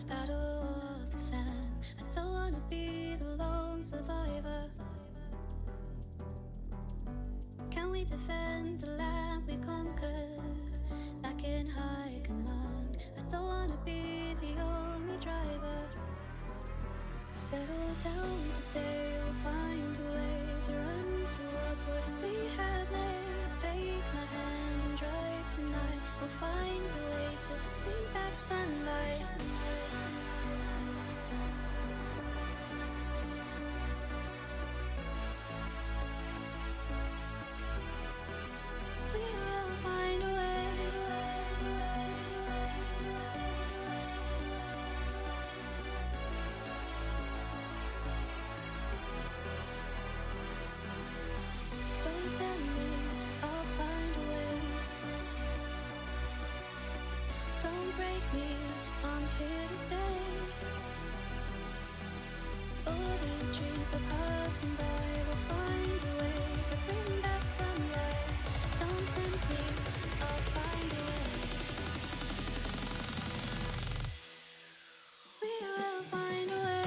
this battle of the sand. I don't wanna be the lone survivor. Can we defend the land we conquered back in high command? I don't wanna be the only driver. Settle down today, we'll find a way to run towards what we have made. Take my hand and drive tonight. We'll find a way to bring back sunlight. We will find a way. Don't tell me I'll find a way. Don't break me, I'm here to stay. All these dreams are passing by. We'll find a way to bring back sunlight. Don't tempt me, I'll find a way. We will find a way.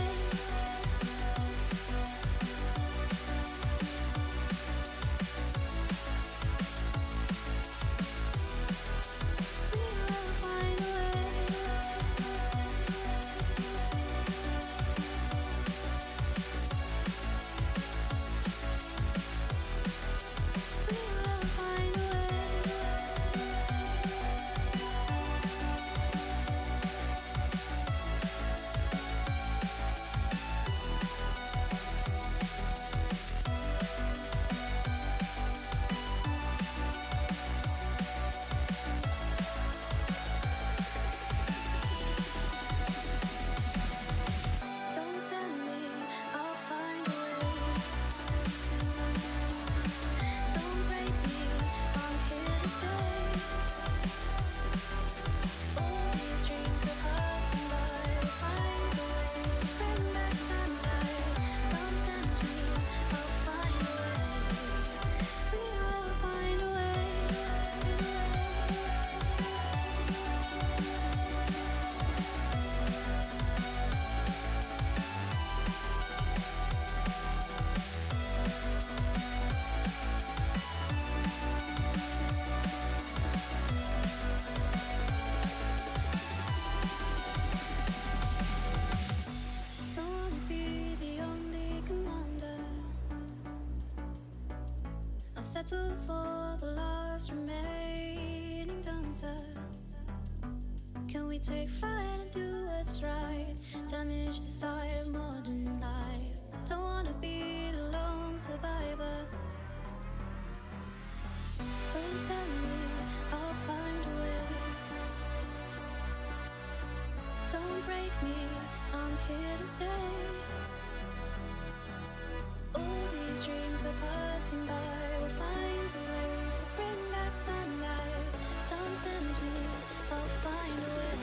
Settle for the last remaining dancer. Can we take flight and do what's right? Damage the side of modern life. Don't wanna be the lone survivor. Don't tell me I'll find a way. Don't break me, I'm here to stay. All these dreams we're passing by. We'll find a way to bring back sunlight. Don't tempt me, I'll find a way.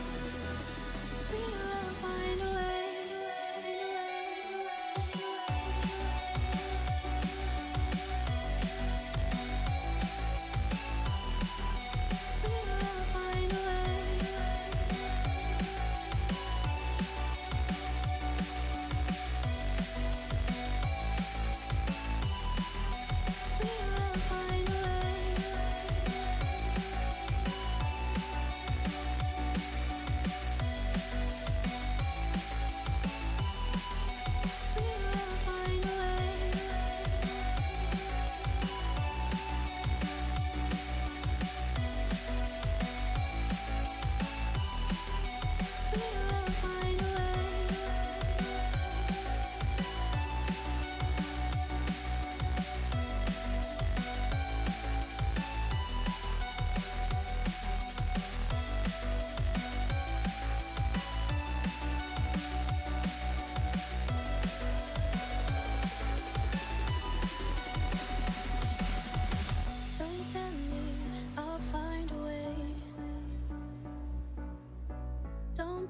We will find a way.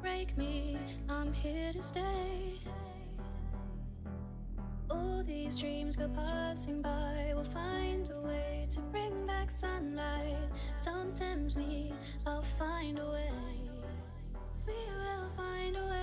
Break me, I'm here to stay. All these dreams go passing by. We'll find a way to bring back sunlight. Don't tempt me, I'll find a way. We will find a way.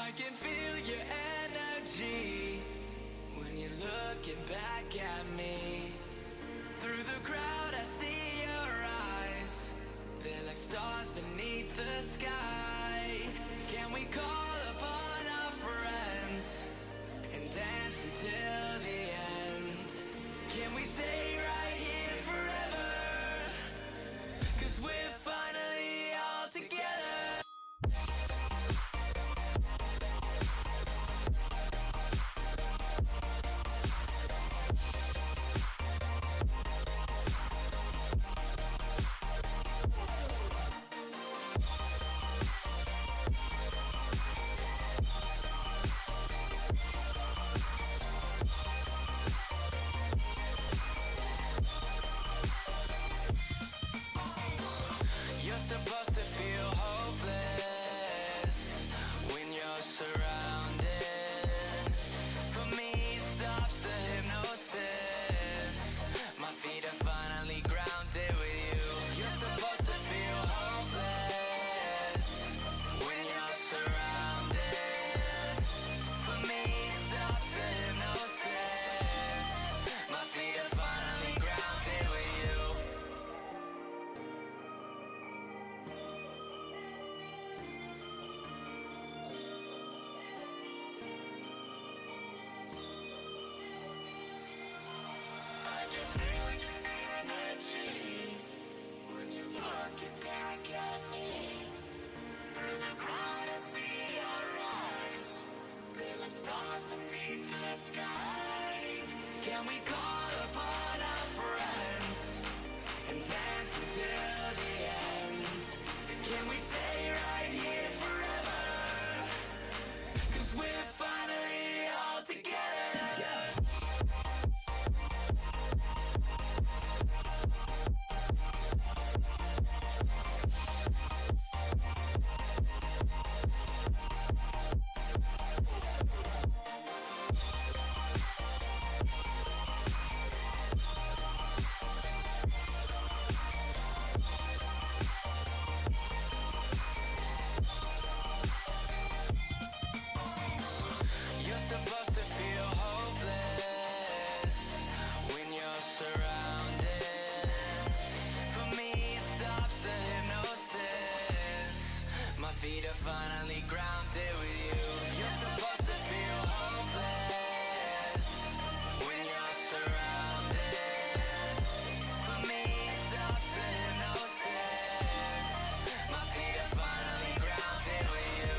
I can feel your energy when you're looking back at me. Through the crowd I see your eyes, they're like stars beneath the sky. Can we call upon our friends and dance until the end? Can we stay right here forever? 'Cause we're finally all together. You're supposed to feel hopeless when you're surrounded. For me, it stops the hypnosis. My feet are finally grounded with you. You're supposed to feel hopeless when you're surrounded. For me, it stops the hypnosis. My feet are finally grounded with you. I can feel your energy when you're looking back at me. Through the crowd I see your eyes, they're like stars beneath the sky. Can we call upon our friends and dance until the end? Can we stay right here forever? 'Cause we're finally all together. You're supposed to feel hopeless when you're surrounded. For me, it stops the hypnosis. My feet are finally grounded with you. You're supposed to feel hopeless when you're surrounded. For me, it stops the hypnosis. My feet are finally grounded with you.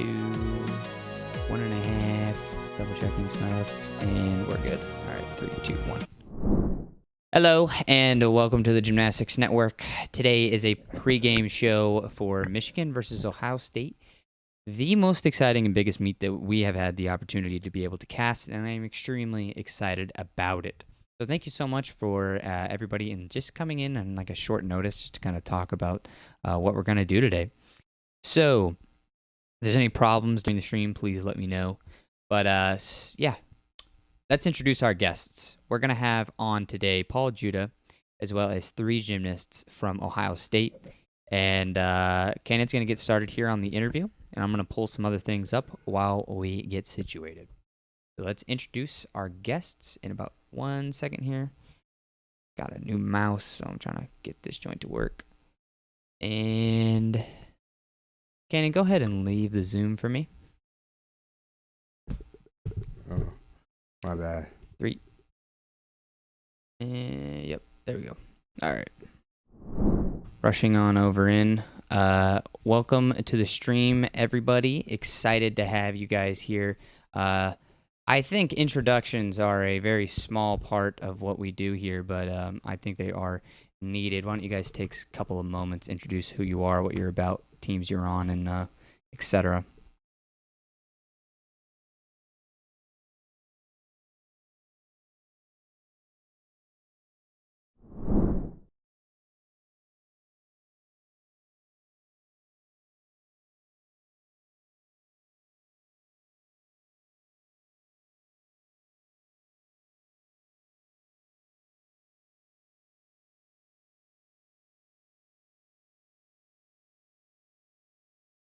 2, 1.5, double checking stuff, and we're good. All right, 3, 2, 1. Hello, and welcome to the Gymnastics Network. Today is a pregame show for Michigan versus Ohio State, the most exciting and biggest meet that we have had the opportunity to be able to cast, and I am extremely excited about it. So thank you so much for everybody and just coming in on like a short notice just to kind of talk about what we're going to do today. So if there's any problems during the stream, please let me know. But yeah, let's introduce our guests. We're going to have on today Paul Judah, as well as 3 gymnasts from Ohio State. And Cannon's going to get started here on the interview, and I'm going to pull some other things up while we get situated. So let's introduce our guests in about 1 second here. Got a new mouse, so I'm trying to get this joint to work. And Cannon, go ahead and leave the Zoom for me. Oh, my bad. 3. And yep, there we go. All right. Rushing on over in. Welcome to the stream, everybody. Excited to have you guys here. I think introductions are a very small part of what we do here, but I think they are needed. Why don't you guys take a couple of moments, introduce who you are, what you're about, teams you're on, and etc.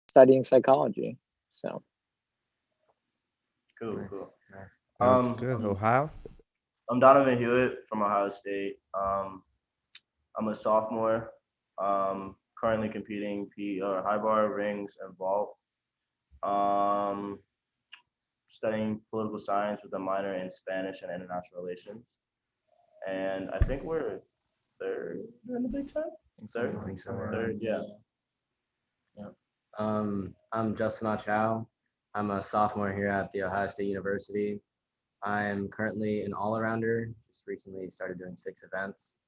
Studying psychology. So Cool. Nice. That's good. I'm, Ohio? I'm Donovan Hewitt from Ohio State. I'm a sophomore, currently competing high bar, rings, and vault. Studying political science with a minor in Spanish and international relations. And I think we're third in the Big Ten. Third, I think so. Third, yeah. I'm Justin Achow. I'm a sophomore here at The Ohio State University. I'm currently an all-arounder, just recently started doing 6 events.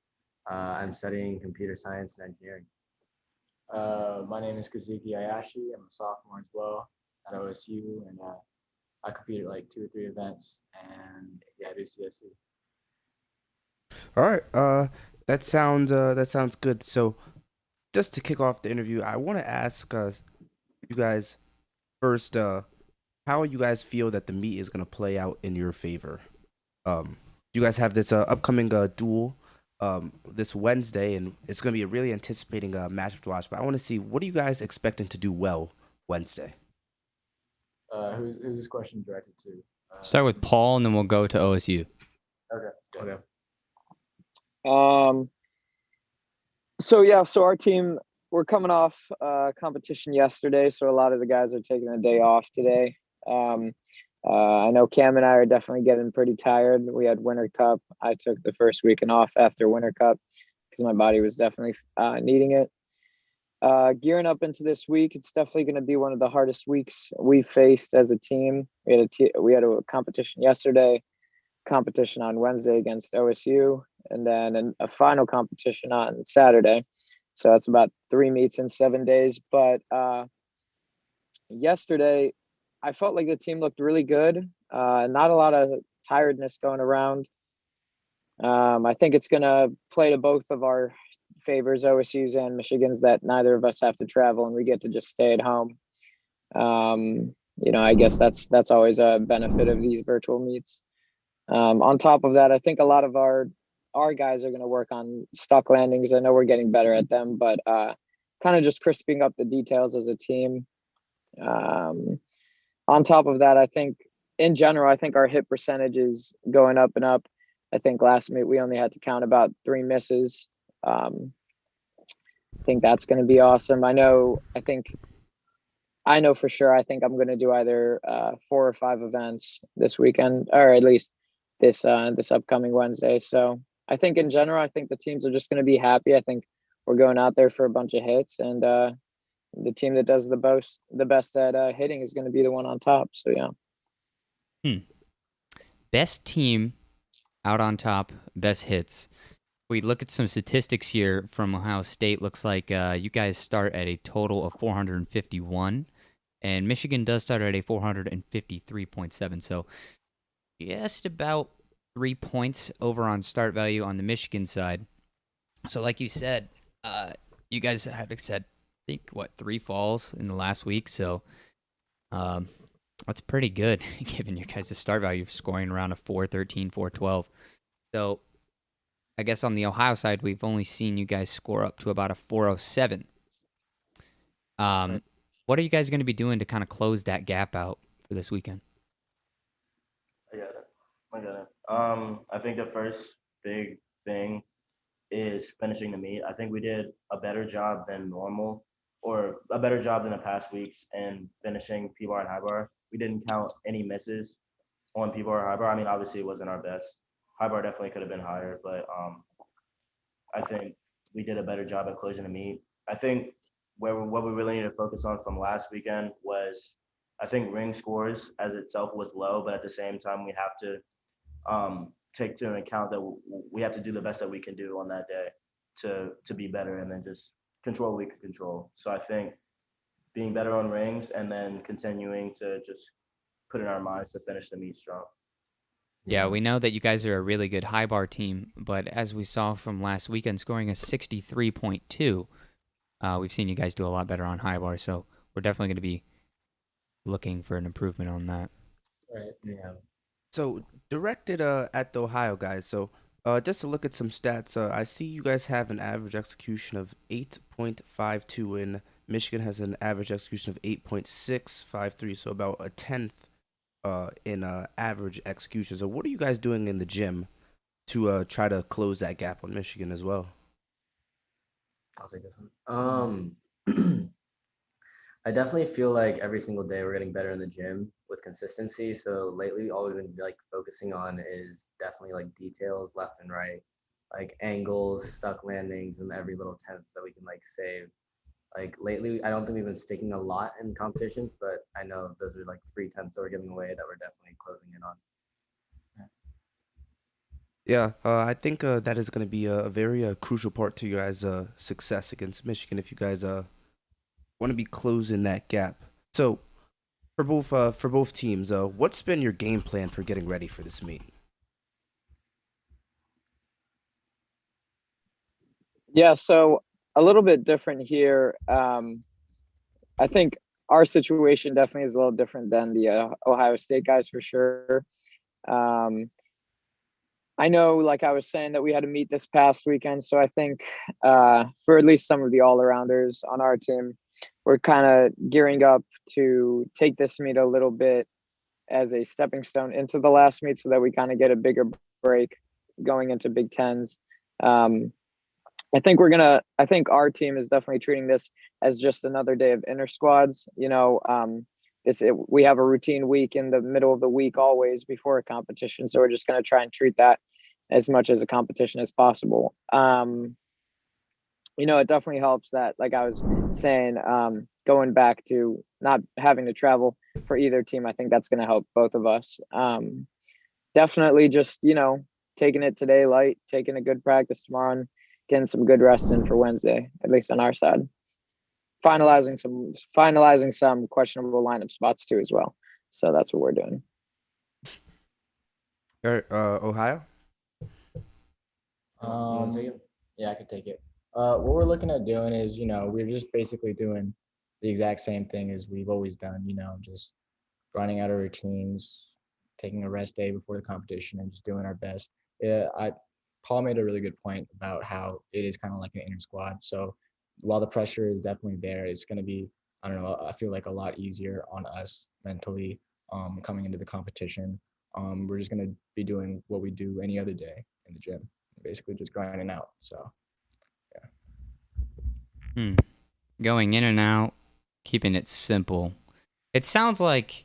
I'm studying computer science and engineering. My name is Kazuki Ayashi. I'm a sophomore as well at OSU, and I competed like 2 or 3 events, and yeah, I do CSC. All right. That sounds good. So, just to kick off the interview, I want to ask you guys first, how you guys feel that the meet is gonna play out in your favor. You guys have this upcoming duel this Wednesday, and it's gonna be a really anticipating matchup to watch. But I want to see, what are you guys expecting to do well Wednesday? Who's this question directed to? Start with Paul, and then we'll go to OSU. Okay. So our team, we're coming off competition yesterday, so a lot of the guys are taking a day off today. I know Cam and I are definitely getting pretty tired. We had Winter Cup. I took the first weekend off after Winter Cup because my body was definitely needing it. Gearing up into this week, it's definitely going to be one of the hardest weeks we've faced as a team. We had a competition yesterday, competition on Wednesday against OSU, and then a final competition on Saturday. So that's about 3 meets in 7 days. But yesterday, I felt like the team looked really good. Not a lot of tiredness going around. I think it's going to play to both of our favors, OSU's and Michigan's, that neither of us have to travel and we get to just stay at home. I guess that's always a benefit of these virtual meets. On top of that, I think a lot of our guys are going to work on stuck landings. I know we're getting better at them, but kind of just crisping up the details as a team. On top of that, I think in general, I think our hit percentage is going up and up. I think last meet we only had to count about 3 misses. I think that's going to be awesome. I know for sure. I think I'm going to do either 4 or 5 events this weekend, or at least this upcoming Wednesday. So I think in general, I think the teams are just going to be happy. I think we're going out there for a bunch of hits, and the team that does the best at hitting is going to be the one on top. So yeah. Best team out on top, best hits. We look at some statistics here from Ohio State. Looks like you guys start at a total of 451, and Michigan does start at a 453.7. So just about 3 points over on start value on the Michigan side. So like you said, you guys had said, I think, 3 falls in the last week. So that's pretty good given your guys' start value scoring around a 413, 412. So I guess on the Ohio side, we've only seen you guys score up to about a 407. What are you guys going to be doing to kind of close that gap out for this weekend? I got it. I think the first big thing is finishing the meet. I think we did a better job than normal, or a better job than the past weeks in finishing P-bar and high bar. We didn't count any misses on P-bar or high bar. I mean, obviously it wasn't our best. High bar definitely could have been higher, but I think we did a better job at closing the meet. I think what we really need to focus on from last weekend was, I think ring scores as itself was low, but at the same time we have to take into account that we have to do the best that we can do on that day to be better, and then just control what we can control. So I think being better on rings and then continuing to just put in our minds to finish the meet strong. Yeah, we know that you guys are a really good high bar team, but as we saw from last weekend, scoring a 63.2, we've seen you guys do a lot better on high bar, so we're definitely going to be looking for an improvement on that. Right. Yeah. So directed at the Ohio guys. So just to look at some stats, I see you guys have an average execution of 8.52, and Michigan has an average execution of 8.653. So about a tenth in average execution. So what are you guys doing in the gym to try to close that gap on Michigan as well? I'll take this one. I definitely feel like every single day we're getting better in the gym with consistency. So lately, all we've been like focusing on is definitely like details left and right, like angles, stuck landings, and every little tenth that we can like save. Like lately, I don't think we've been sticking a lot in competitions, but I know those are like free tenths that we're giving away that we're definitely closing in on. Yeah, I think that is going to be a very crucial part to your guys' success against Michigan if you guys want to be closing that gap. So for both teams, what's been your game plan for getting ready for this meet? Yeah, so a little bit different here. I think our situation definitely is a little different than the Ohio State guys for sure. I know, like I was saying, that we had a meet this past weekend, so I think for at least some of the all-arounders on our team, we're kind of gearing up to take this meet a little bit as a stepping stone into the last meet, so that we kind of get a bigger break going into Big Tens. I think our team is definitely treating this as just another day of inter squads. We have a routine week in the middle of the week always before a competition, so we're just going to try and treat that as much as a competition as possible. It definitely helps that, like I was saying, going back to not having to travel for either team, I think that's going to help both of us. Definitely just, taking it today light, taking a good practice tomorrow, and getting some good rest in for Wednesday, at least on our side. Finalizing some questionable lineup spots too as well. So that's what we're doing. All right, Ohio? You want to take it? Yeah, I could take it. What we're looking at doing is, we're just basically doing the exact same thing as we've always done, just running out of routines, taking a rest day before the competition, and just doing our best. Yeah, Paul made a really good point about how it is kind of like an inter squad. So while the pressure is definitely there, it's going to be, I don't know, I feel like a lot easier on us mentally coming into the competition. We're just going to be doing what we do any other day in the gym, basically just grinding out. So, yeah. Going in and out, keeping it simple. It sounds like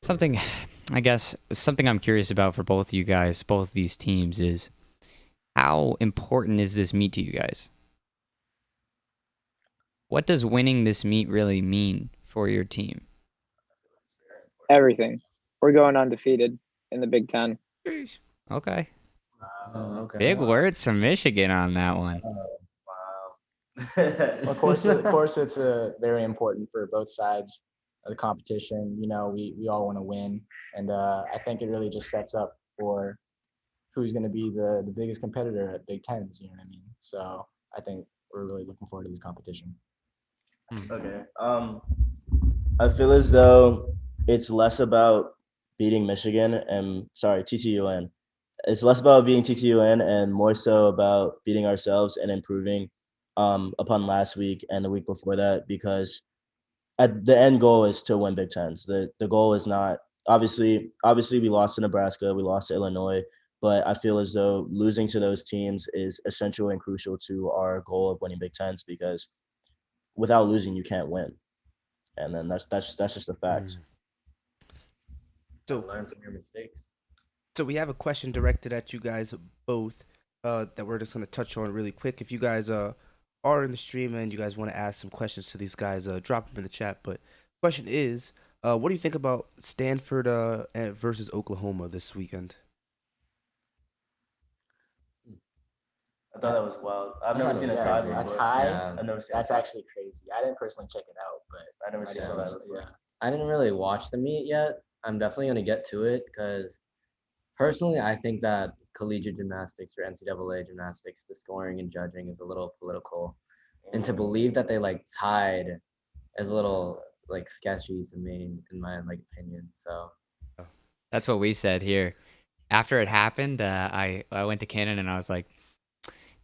something, I guess, something I'm curious about for both of you guys, both these teams, is how important is this meet to you guys? what does winning this meet really mean for your team? Everything. We're going undefeated in the Big Ten. Okay. Okay. Big words from Michigan on that one. Wow. Of course, it's very important for both sides of the competition. You know, we all want to win, and I think it really just sets up for who's going to be the biggest competitor at Big Tens. You know what I mean? So I think we're really looking forward to this competition. Okay. I feel as though it's less about beating Michigan and TCUN. It's less about beating TCUN and more so about beating ourselves and improving upon last week and the week before that, because at the end goal is to win Big Tens. The goal is not obviously we lost to Nebraska, we lost to Illinois, but I feel as though losing to those teams is essential and crucial to our goal of winning Big Tens, because without losing you can't win. And then that's just a fact. So So learn from your mistakes. So we have a question directed at you guys both that we're just going to touch on really quick. If you guys are in the stream and you guys want to ask some questions to these guys, drop them in the chat. But question is, what do you think about Stanford versus Oklahoma this weekend? I thought that was wild. I've never seen a tie before. That's high. Yeah. I've never seen That's a tie. actually crazy. I didn't personally check it out, but I never seen a just tie listen- before. yeah. I didn't really watch the meet yet. I'm definitely going to get to it because personally, I think that collegiate gymnastics or NCAA gymnastics, the scoring and judging is a little political. And to believe that they like tied is a little like sketchy to me, in my like opinion. So That's what we said here. After it happened, I went to Cannon and I was like,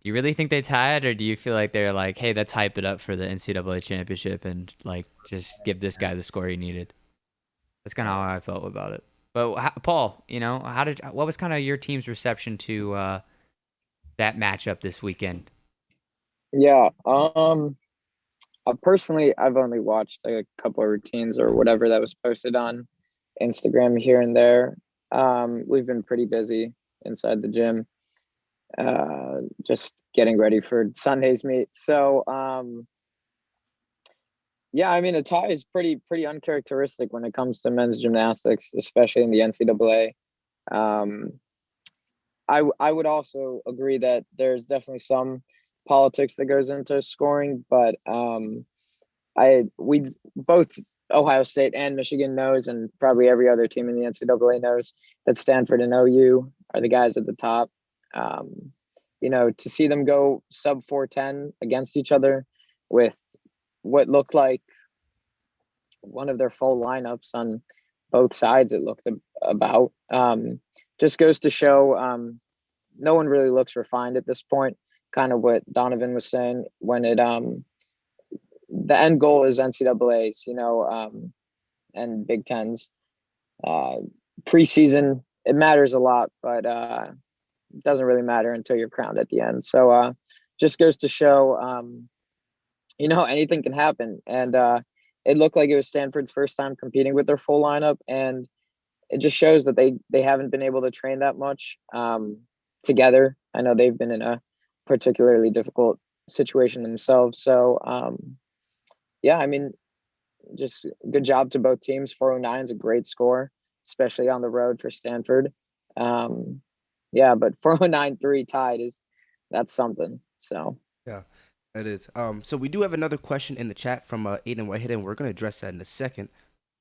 do you really think they tied, or do you feel like they're like, hey, let's hype it up for the NCAA championship and like just give this guy the score he needed? That's kind of how I felt about it. But Paul, what was kind of your team's reception to that matchup this weekend? Yeah. Personally, I've only watched like a couple of routines or whatever that was posted on Instagram here and there. We've been pretty busy inside the gym, just getting ready for Sunday's meet. So, yeah, I mean, a tie is pretty uncharacteristic when it comes to men's gymnastics, especially in the NCAA. Um, I would also agree that there's definitely some politics that goes into scoring, but we both Ohio State and Michigan knows, and probably every other team in the NCAA knows that Stanford and OU are the guys at the top. To see them go sub 410 against each other with what looked like one of their full lineups on both sides, it looked about just goes to show no one really looks refined at this point. Kind of what Donovan was saying when the end goal is NCAA's, and Big Tens. Preseason, it matters a lot, but it doesn't really matter until you're crowned at the end. So just goes to show, anything can happen. And it looked like it was Stanford's first time competing with their full lineup, and it just shows that they haven't been able to train that much together. I know they've been in a particularly difficult situation themselves. So, yeah, I mean, just good job to both teams. 409 is a great score, especially on the road for Stanford. Yeah, but 409-3 tied that's something. So Yeah, that is. So we do have another question in the chat from Aiden Whitehead, and we're gonna address that in a second.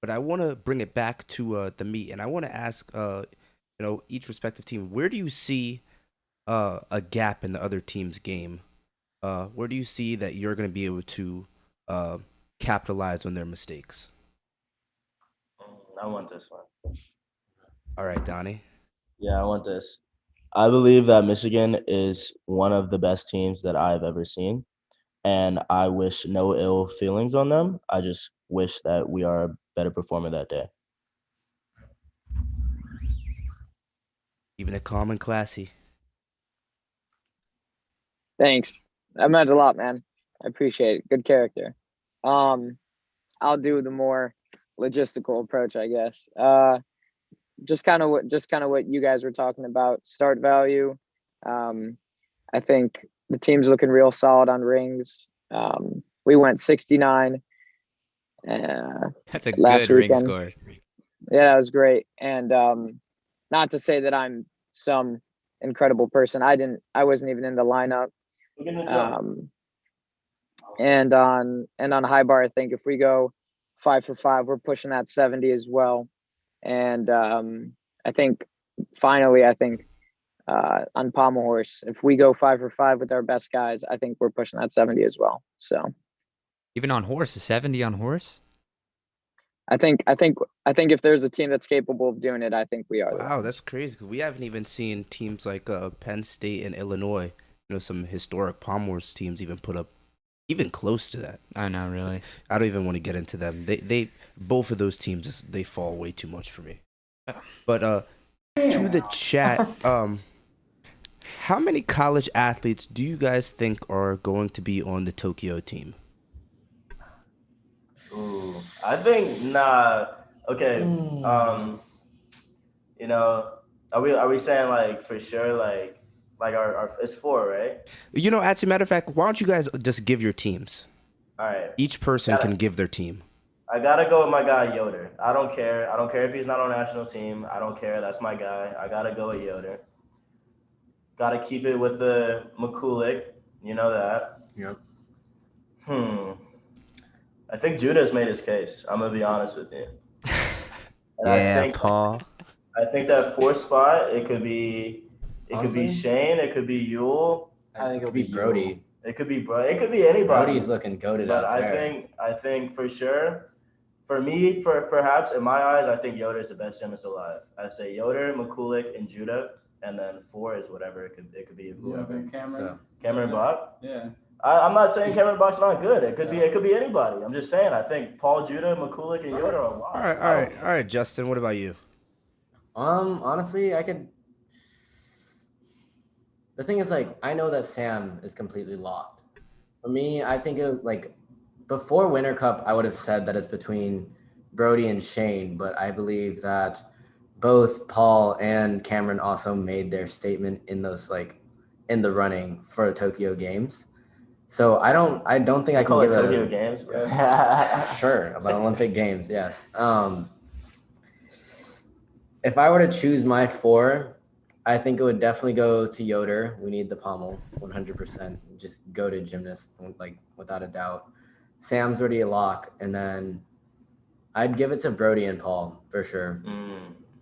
But I want to bring it back to the meet, and I want to ask, each respective team, where do you see a gap in the other team's game? Where do you see that you're gonna be able to capitalize on their mistakes? I want this one. All right, Donnie. Yeah, I want this. I believe that Michigan is one of the best teams that I've ever seen, and I wish no ill feelings on them. I just wish that we are a better performer that day. Even it calm and classy. thanks. That meant a lot, man. I appreciate it. Good character. I'll do the more logistical approach, I guess. Just kind of what you guys were talking about. Start value. I think the team's looking real solid on rings. we went 69 That's a last good ring weekend. score. Yeah, it was great. And not to say that I'm some incredible person. I wasn't even in the lineup. Look at the jump. And on high bar, I think if we go 5 for 5, we're pushing that 70 as well. And I think finally, on pommel horse, if we go 5 for 5 with our best guys, I think we're pushing that 70 as well. So Even on horse, a 70 on horse? I think if there's a team that's capable of doing it, I think we are. the Wow, ones. that's crazy. 'Cause we haven't even seen teams like Penn State and Illinois, some historic Palm Wars teams even put up even close to that. Oh, no, really. I don't even want to get into them. They both of those teams, they fall way too much for me. But to the chat, how many college athletes do you guys think are going to be on the Tokyo team? Ooh, I think okay. Are we saying like for sure like our it's 4, right? As a matter of fact, why don't you guys just give your teams? All right. Each person can give their team. I gotta go with my guy Yoder. I don't care. I don't care if he's not on national team. I don't care. That's my guy. I gotta go with Yoder. Gotta keep it with the McCulloch. You know that. Yep. I think Judah's made his case. I'm gonna be honest with you. And Paul. I think that 4th spot, it could be Honestly? Shane, it could be Yule, I think it would be Brody. it could be anybody. Brody's looking goated But out there. I think for sure, for me, perhaps in my eyes, I think Yoder is the best gymnast alive. I say Yoder, McCulloch, and Judah, and then 4 is whatever it could be whoever. Cameron Bach. Yeah. I'm not saying Cameron Bach's not good. It could be anybody. I'm just saying I think Paul, Judah, McCulloch, and Yoder are lost. All right, Justin. What about you? Honestly, the thing is, like, I know that Sam is completely locked. For me, I think before Winter Cup, I would have said that it's between Brody and Shane, but I believe that both Paul and Cameron also made their statement in those in the running for Tokyo Games. So I don't think I can give Tokyo Games, bro. Sure, about Olympic Games, yes. If I were to choose my 4, I think it would definitely go to Yoder. We need the pommel, 100%. Just go to gymnast, without a doubt. Sam's already a lock, and then I'd give it to Brody and Paul for sure.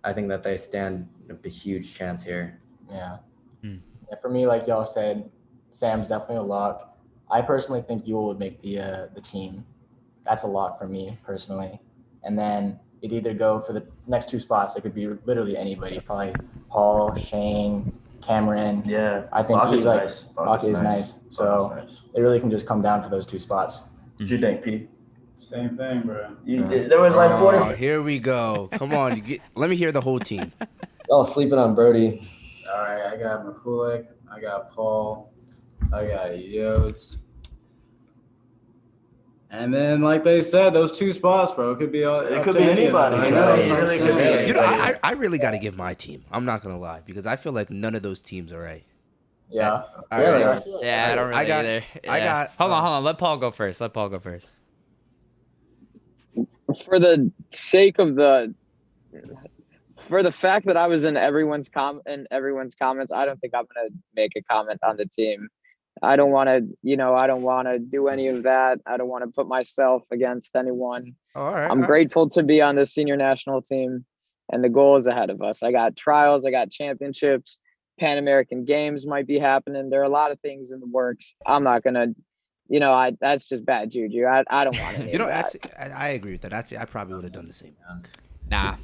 I think that they stand a huge chance here. Yeah. Yeah. For me, like y'all said, Sam's definitely a lock. I personally think Yule would make the team. That's a lock for me personally. And then it'd either go for the next 2 spots. It could be literally anybody, probably Paul, Shane, Cameron. Yeah, I think he's nice. Bach is nice. So it really can just come down for those 2 spots. What you think, P? Same thing, bro. There was like 40. Oh, here we go. Come on, let me hear the whole team. Y'all sleeping on Brody. All right, I got McCulloch, I got Paul, I got Yotes. And then, like they said, those 2 spots, bro. It could be anybody. I know, It really could be. I really got to give my team. I'm not gonna lie because I feel like none of those teams are right. Yeah. All right. Yeah, I don't really either. I got. Hold on. Let Paul go first. For the sake of for the fact that I was in everyone's comments, I don't think I'm gonna make a comment on the team. I don't want to do any of that. I don't want to put myself against anyone. All right. I'm grateful to be on the senior national team, and the goal is ahead of us. I got trials, I got championships, Pan American Games might be happening. There are a lot of things in the works. I'm not gonna, that's just bad juju. I don't want any. I agree with that. I probably would have done the same. Nah.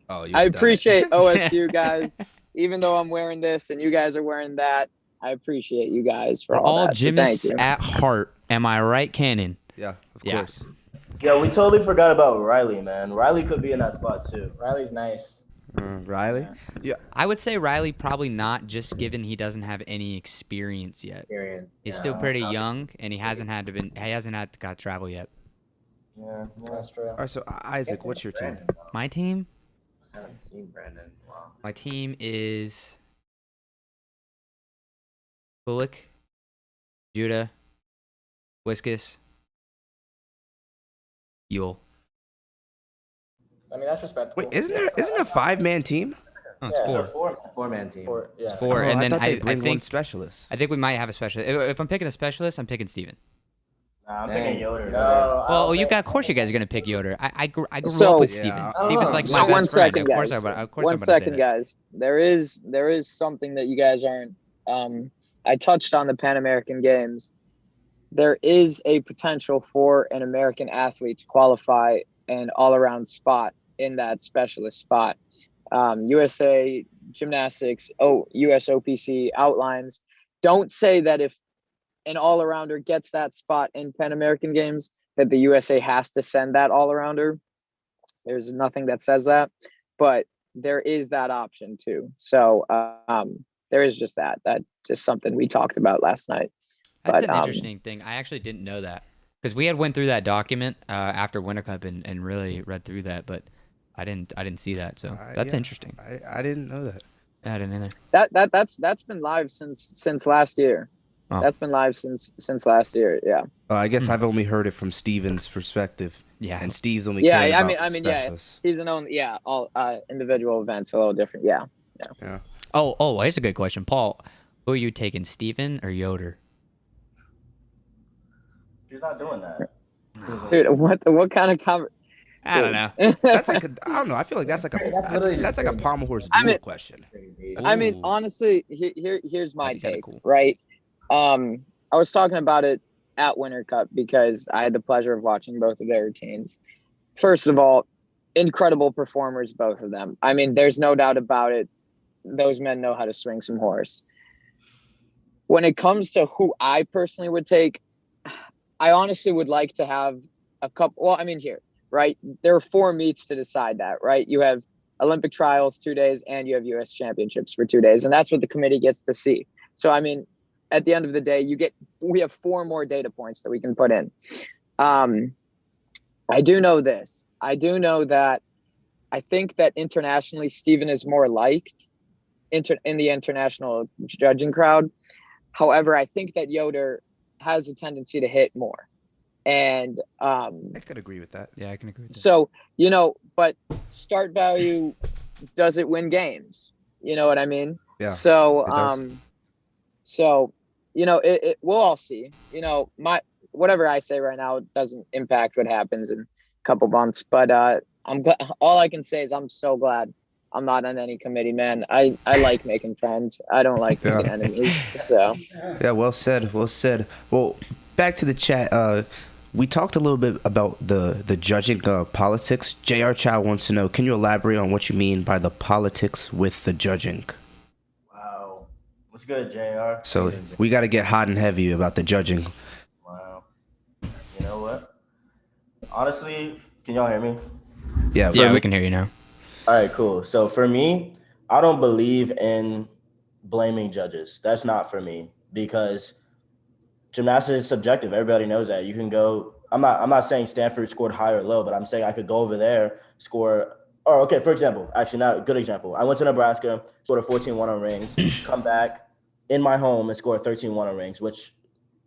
Oh, I appreciate OSU guys, even though I'm wearing this and you guys are wearing that. I appreciate you guys for all that. Gymnasts at heart. Am I right, Cannon? Yeah, of course. Yeah, we totally forgot about Riley, man. Riley could be in that spot too. Riley's nice. Riley? Yeah. I would say Riley probably not, just given he doesn't have any experience yet. He's still pretty young, and he hasn't had to travel yet. Yeah, That's true. All right, so Isaac, what's your team? My team? I haven't seen Brandon. Wow. My team is Bullock, Judah, Whiskus, Yule. I mean, that's respectable. Wait, isn't it a 5-man team? Oh, it's Yeah, four. so Four-man team. Yeah. Four, Oh, and I then thought they I bring one think specialist. I think we might have a specialist. If I'm picking a specialist, I'm picking Steven. Nah, I'm Dang. picking Yoder. No, I Well, don't you think- got. Of course, you guys are gonna pick Yoder. I grew up So- with Yeah, Steven. I don't Steven's know. like So my one best friend. second, Of course, guys. of course, One I'm gonna say second, that. guys. There is something that you guys aren't. I touched on the Pan American Games. There is a potential for an American athlete to qualify an all-around spot in that specialist spot. USA Gymnastics, US OPC outlines. Don't say that if an all-arounder gets that spot in Pan American Games that the USA has to send that all-arounder. There's nothing that says that, but there is that option too. So there is just that just something we talked about last night. That's But, an interesting thing. I actually didn't know that because we had went through that document after Winter Cup and really read through that, but I didn't see that. So that's yeah, interesting. I didn't know that. I didn't either. That's been live since last year. Oh. That's been live since last year. Yeah. I guess I've only heard it from Steven's perspective. Yeah. And Steve's only Yeah. cared I about mean, specialists. he's an own. Yeah. All individual events a little different. Yeah. Yeah. Oh, here's a good question, Paul. Who are you taking, Steven or Yoder? He's not doing that. Dude, what kind of conversation? I don't know. That's like I don't know. I feel like that's like That's a pommel horse I duel mean- question. I mean, Ooh. honestly, here's my That'd be kinda take, cool. right? I was talking about it at Winter Cup because I had the pleasure of watching both of their routines. First of all, incredible performers, both of them. I mean, there's no doubt about it. Those men know how to swing some horse. When it comes to who I personally would take, I honestly would like to have a couple. Well, I mean, here, right? There are 4 meets to decide that, right? You have Olympic trials 2 days and you have US championships for 2 days. And that's what the committee gets to see. So, I mean, at the end of the day, we have 4 more data points that we can put in. I do know this. I do know that I think that internationally, Steven is more liked in the international judging crowd. However, I think that Yoder has a tendency to hit more. And I could agree with that. Yeah, I can agree with that. so, but start value, does it win games? You know what I mean? Yeah. So, it does. we'll all see. Whatever I say right now doesn't impact what happens in a couple months. But all I can say is I'm so glad I'm not on any committee, man. I like making friends. I don't like making enemies. So Yeah, well said. Well said. Well, back to the chat. We talked a little bit about the judging politics. J.R. Chow wants to know, can you elaborate on what you mean by the politics with the judging? Wow. What's good, JR? So we got to get hot and heavy about the judging. Wow. You know what? Honestly, can y'all hear me? Yeah, Yeah, we can hear you now. All right, cool. So for me, I don't believe in blaming judges. That's not for me because gymnastics is subjective. Everybody knows that. You can go. I'm not saying Stanford scored high or low, but I'm saying I could go over there, score. Or okay, for example, actually not a good example. I went to Nebraska, scored a 14-1 on rings, come back in my home and score a 13-1 on rings, which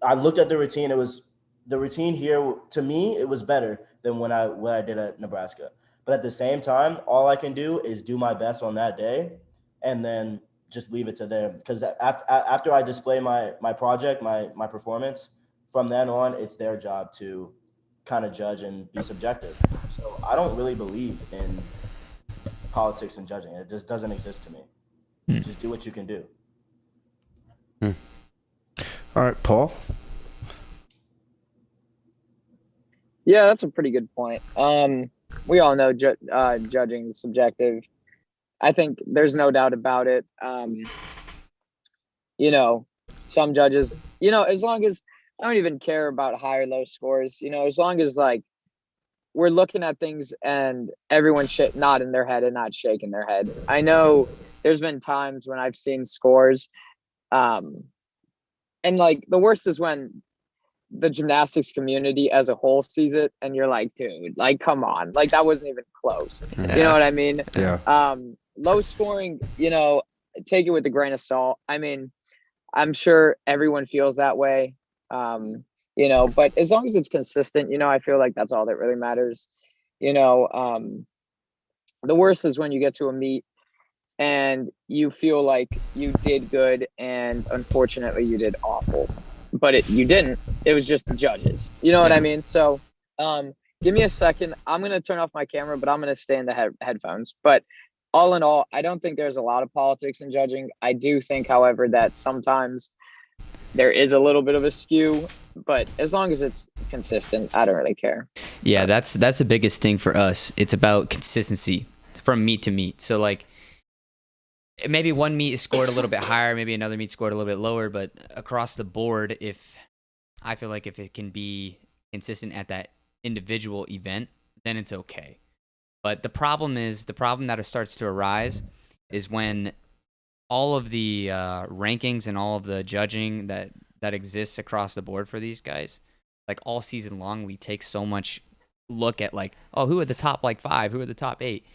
I looked at the routine. It was the routine here to me. It was better than what I did at Nebraska. But at the same time, all I can do is do my best on that day, and then just leave it to them. Because after I display my project, my performance, from then on, it's their job to kind of judge and be subjective. So I don't really believe in politics and judging. It just doesn't exist to me. Just do what you can do. All right, Paul. yeah, that's a pretty good point. We all know judging is subjective. I think there's no doubt about it. Some judges, as long as I don't even care about high or low scores, as long as like we're looking at things and everyone's nodding their head and not shaking their head. I know there's been times when I've seen scores, and like the worst is when the gymnastics community as a whole sees it and you're like, dude, like, come on, like that wasn't even close. You know what I mean? Yeah. Low scoring, take it with a grain of salt. I mean, I'm sure everyone feels that way. But as long as it's consistent, I feel like that's all that really matters. The worst is when you get to a meet and you feel like you did good and unfortunately you did awful, but you didn't. It was just the judges. You know what I mean? So give me a second. I'm going to turn off my camera, but I'm going to stay in the headphones. But all in all, I don't think there's a lot of politics in judging. I do think, however, that sometimes there is a little bit of a skew, but as long as it's consistent, I don't really care. Yeah, that's the biggest thing for us. It's about consistency from meet to meet. So like maybe one meet is scored a little bit higher, maybe another meet scored a little bit lower, but across the board, I feel like if it can be consistent at that individual event, then it's okay. But the problem that starts to arise is when all of the rankings and all of the judging that exists across the board for these guys, like all season long, we take so much look at like, oh, who are the top like 5, who are the top 8,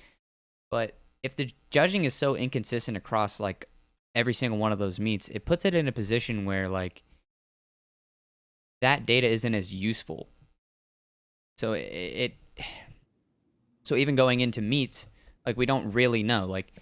but if the judging is so inconsistent across like every single one of those meets, it puts it in a position where like that data isn't as useful. So so even going into meets, like we don't really know, like,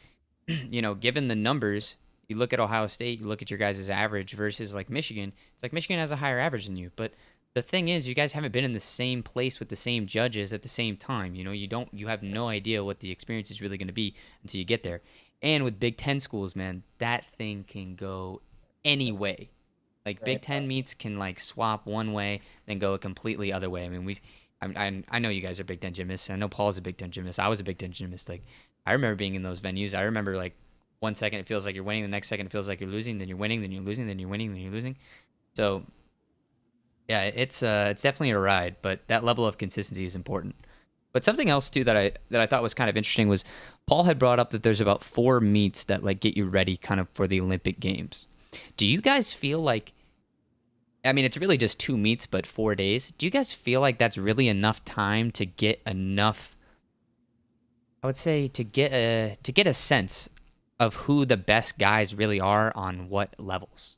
given the numbers, you look at Ohio State, you look at your guys' average versus like Michigan, it's like Michigan has a higher average than you. But the thing is, you guys haven't been in the same place with the same judges at the same time. You have no idea what the experience is really going to be until you get there. And with Big Ten schools, man, that thing can go any way. Like Big Ten meets can like swap one way, then go a completely other way. I mean, I know you guys are Big Ten gymnasts. I know Paul's a Big Ten gymnast. I was a Big Ten gymnast. Like I remember being in those venues. I remember like 1 second it feels like you're winning, the next second it feels like you're losing, then you're winning, then you're losing, then you're winning, then you're losing. So yeah, it's definitely a ride, but that level of consistency is important. But something else too that I thought was kind of interesting was Paul had brought up that there's about 4 meets that like get you ready kind of for the Olympic Games. Do you guys feel like, I mean, it's really just 2 meets, but 4 days. Do you guys feel like that's really enough time to get enough, I would say, to get a sense of who the best guys really are on what levels?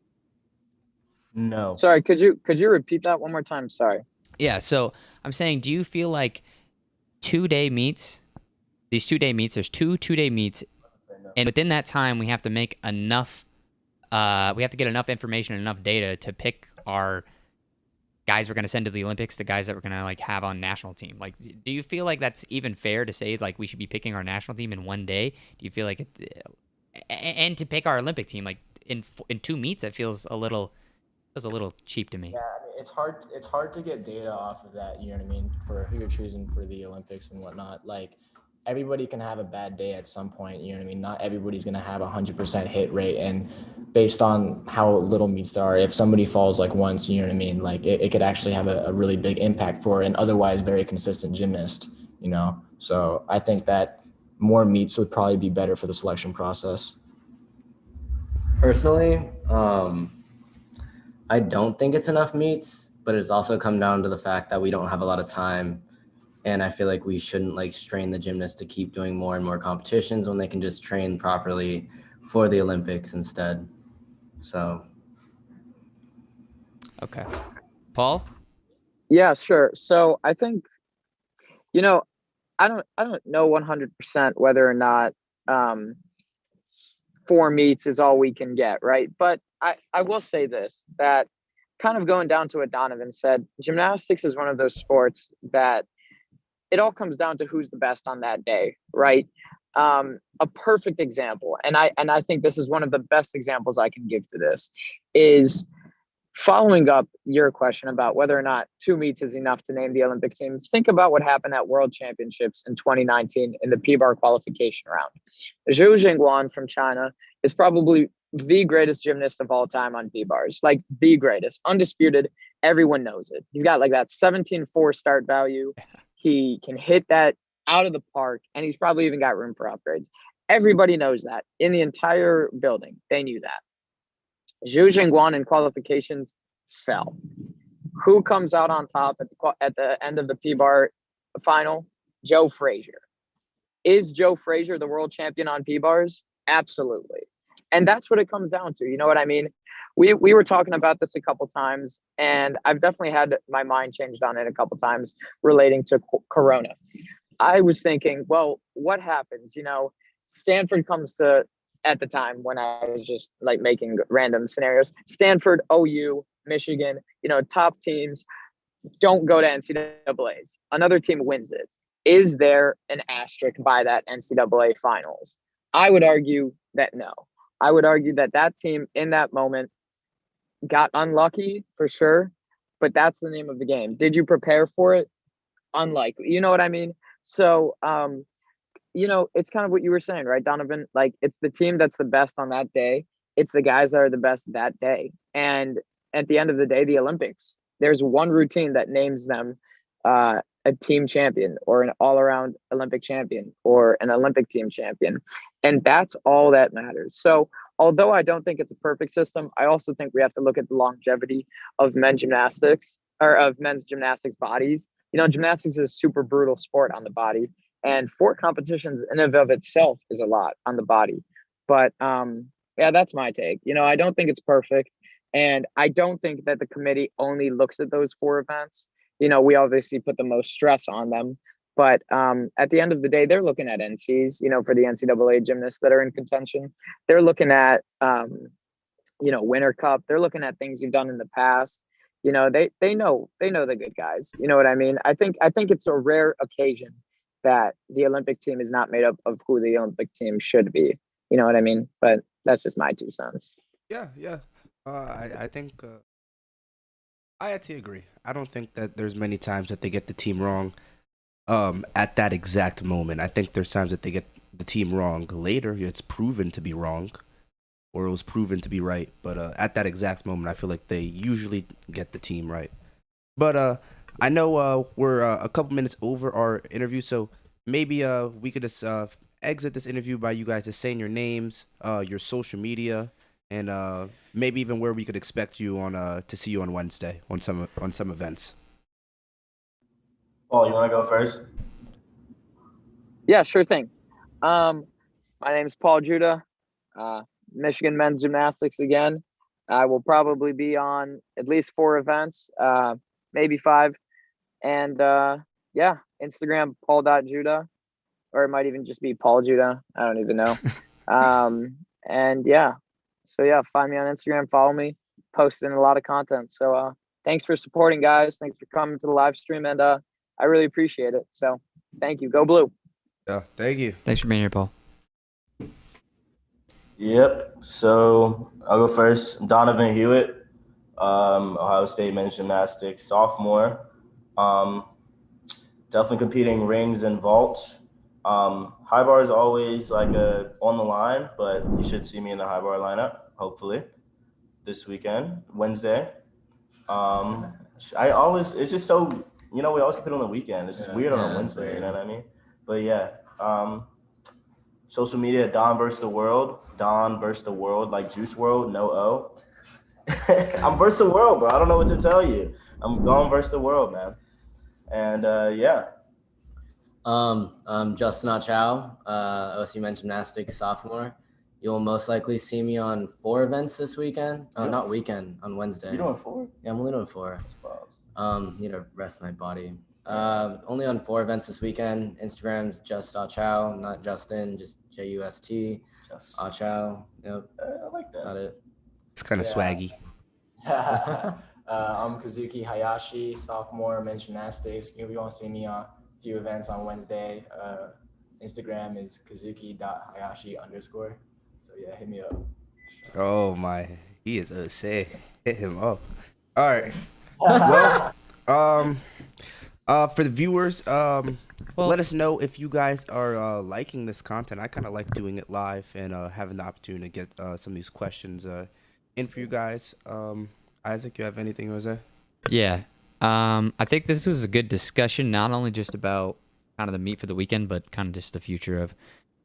No. Sorry, could you repeat that one more time? Sorry. Yeah, so I'm saying, do you feel like 2-day meets, these 2-day meets, there's 2 2-day meets, and within that time we have to make enough, we have to get enough information and enough data to pick our guys we're going to send to the Olympics, the guys that we're going to like have on national team. Like, do you feel like that's even fair to say like we should be picking our national team in 1 day? Do you feel like and to pick our Olympic team like in 2 meets, that feels a little cheap to me. Yeah, I mean, it's hard to get data off of that, you know what I mean, for who you're choosing for the Olympics and whatnot. Like everybody can have a bad day at some point, you know what I mean? Not everybody's going to have 100% hit rate. And based on how little meets there are, if somebody falls like once, you know what I mean? Like it could actually have a really big impact for an otherwise very consistent gymnast, So I think that more meets would probably be better for the selection process. Personally, I don't think it's enough meets, but it's also come down to the fact that we don't have a lot of time. And I feel like we shouldn't like strain the gymnasts to keep doing more and more competitions when they can just train properly for the Olympics instead. So. Okay. Paul? Yeah, sure. So I think, I don't know 100% whether or not 4 meets is all we can get, right? But I will say this, that kind of going down to what Donovan said, gymnastics is one of those sports that it all comes down to who's the best on that day, right? A perfect example, and I think this is one of the best examples I can give to this, is following up your question about whether or not 2 meets is enough to name the Olympic team. Think about what happened at World Championships in 2019 in the P-bar qualification round. Zhu Jingguan from China is probably the greatest gymnast of all time on P-bars, like the greatest, undisputed. Everyone knows it. He's got like that 17.4 start value. He can hit that out of the park, and he's probably even got room for upgrades. Everybody knows that in the entire building. They knew that. Zhu Jingguan in qualifications fell. Who comes out on top at the end of the P-bar final? Joe Frazier. Is Joe Frazier the world champion on P-bars? Absolutely. And that's what it comes down to. You know what I mean? We were talking about this a couple times, and I've definitely had my mind changed on it a couple times relating to Corona. I was thinking, well, what happens? Stanford comes to, at the time when I was just like making random scenarios, Stanford, OU, Michigan, top teams don't go to NCAAs. Another team wins it. Is there an asterisk by that NCAA finals? I would argue that no. I would argue that that team in that moment got unlucky for sure, but that's the name of the game. Did you prepare for it? Unlikely. You know what I mean? So, it's kind of what you were saying, right, Donovan? Like, it's the team that's the best on that day. It's the guys that are the best that day. And at the end of the day, the Olympics, there's one routine that names them a team champion or an all-around Olympic champion or an Olympic team champion. And that's all that matters. So although I don't think it's a perfect system, I also think we have to look at the longevity of men's gymnastics bodies. Gymnastics is a super brutal sport on the body. And 4 competitions in and of itself is a lot on the body. But yeah, that's my take. I don't think it's perfect. And I don't think that the committee only looks at those 4 events. We obviously put the most stress on them. But at the end of the day, they're looking at NCs, for the NCAA gymnasts that are in contention. They're looking at, Winter Cup. They're looking at things you've done in the past. They know the good guys. You know what I mean? I think it's a rare occasion that the Olympic team is not made up of who the Olympic team should be. You know what I mean? But that's just my 2 cents. Yeah. I think I actually agree. I don't think that there's many times that they get the team wrong at that exact moment. I think there's times that they get the team wrong later. It's proven to be wrong, or it was proven to be right. But at that exact moment, I feel like they usually get the team right. But I know we're a couple minutes over our interview, so maybe we could just exit this interview by you guys just saying your names, your social media, and maybe even where we could expect you on to see you on Wednesday on some events. Paul, you want to go first? Yeah, sure thing. My name's Paul Judah, Michigan men's gymnastics again. I will probably be on at least 4 events, maybe 5. And yeah, Instagram, paul.judah, or it might even just be Paul Judah. I don't even know. And yeah, so yeah, find me on Instagram, follow me, posting a lot of content. So thanks for supporting, guys. Thanks for coming to the live stream. And I really appreciate it. So thank you. Go Blue. Yeah, thank you. Thanks for being here, Paul. Yep. So I'll go first. Donovan Hewitt, Ohio State men's gymnastics sophomore. Definitely competing rings and vaults. High bar is always like on the line, but you should see me in the high bar lineup, hopefully, this weekend, Wednesday. It's just so, we always compete on the weekend. It's weird on a Wednesday, you know what I mean? But yeah, social media, Don versus the world, like Juice World, no O. I'm versus the world, bro. I don't know what to tell you. I'm going versus the world, man. And yeah. I'm Justin Achow, OSU men's gymnastics sophomore. You'll most likely see me on 4 events this weekend. Not weekend, on Wednesday. You doing 4? Yeah, I'm only doing 4. Need to rest my body. Only on 4 events this weekend. Instagram's just Achow, not Justin, just JUST. Achow. Yep. I like that. Got it. It's kind of swaggy. I'm Kazuki Hayashi, sophomore men's gymnastics. You won't see me on a few events on Wednesday. Instagram is kazuki.hayashi_. So yeah, hit me up. Oh my, he is OC. Hit him up. All right. Well, for the viewers, let us know if you guys are liking this content. I kind of like doing it live and having the opportunity to get some of these questions in for you guys. Isaac, you have anything to say? Yeah. I think this was a good discussion, not only just about kind of the meet for the weekend, but kind of just the future of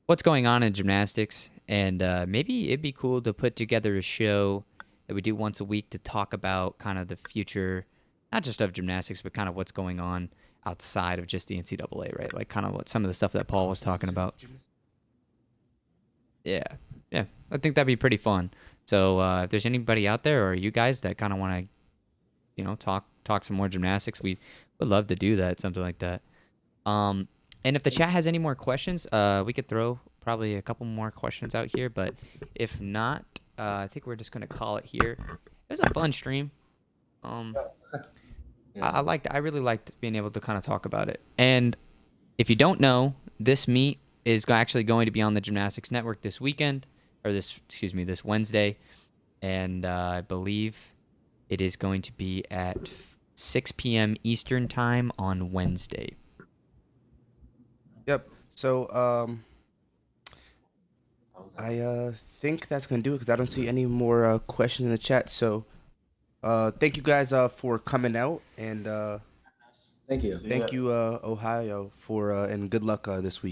what's going on in gymnastics. And maybe it'd be cool to put together a show that we do once a week to talk about kind of the future, not just of gymnastics, but kind of what's going on outside of just the NCAA, right? Like kind of what some of the stuff that Paul was talking about. Yeah. I think that'd be pretty fun. So if there's anybody out there or you guys that kind of want to, talk some more gymnastics, we would love to do that, something like that. And if the chat has any more questions, we could throw probably a couple more questions out here. But if not, I think we're just gonna call it here. It was a fun stream. I really liked being able to kind of talk about it. And if you don't know, this meet is actually going to be on the Gymnastics Network this weekend, or this Wednesday, and I believe it is going to be at 6 p.m. Eastern time on Wednesday. Yep. So I think that's gonna do it because I don't see any more questions in the chat. So thank you guys for coming out, and Thank you. thank you Ohio for and good luck this week.